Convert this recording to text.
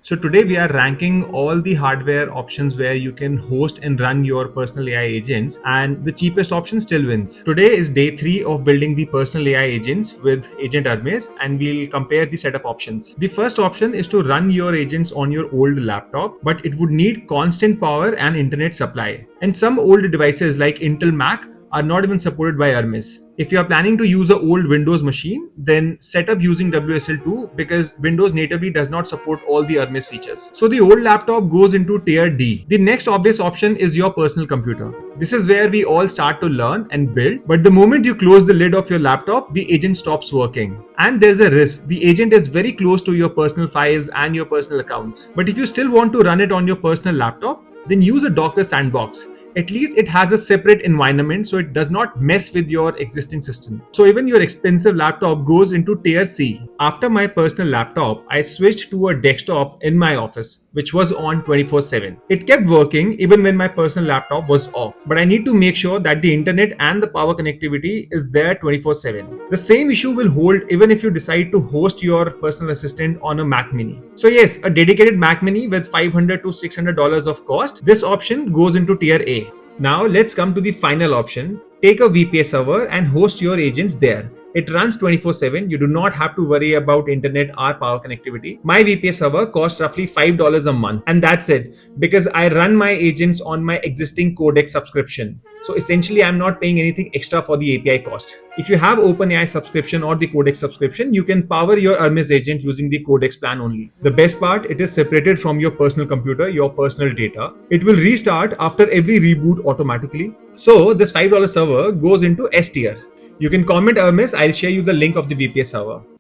So today we are ranking all the hardware options where you can host and run your personal AI agents, and the cheapest option still wins. Today is day 3 of building the personal AI agents with Agent Hermes, and we'll compare the setup options. The first option is to run your agents on your old laptop, but it would need constant power and internet supply. And some old devices like Intel Mac are not even supported by Hermes. If you are planning to use an old Windows machine, then set up using WSL2 because Windows natively does not support all the Hermes features. So the old laptop goes into tier D. The next obvious option is your personal computer. This is where we all start to learn and build, but the moment you close the lid of your laptop, the agent stops working. And there's a risk. The agent is very close to your personal files and your personal accounts. But if you still want to run it on your personal laptop, then use a Docker sandbox. At least it has a separate environment so it does not mess with your existing system. So even your expensive laptop goes into tier C. After my personal laptop, I switched to a desktop in my office, which was on 24/7. It kept working even when my personal laptop was off, but I need to make sure that the internet and the power connectivity is there 24/7. The same issue will hold even if you decide to host your personal assistant on a Mac Mini. So yes, a dedicated Mac Mini with $500 to $600 of cost, this option goes into tier A. Now let's come to the final option. Take a VPS server and host your agents there. It runs 24/7. You do not have to worry about internet or power connectivity. My VPS server costs roughly $5 a month, and that's it because I run my agents on my existing Codex subscription. So essentially, I'm not paying anything extra for the API cost. If you have OpenAI subscription or the Codex subscription, you can power your Hermes agent using the Codex plan only. The best part, it is separated from your personal computer, your personal data. It will restart after every reboot automatically. So this $5 server goes into S tier. You can comment Hermes, I'll share you the link of the VPS server.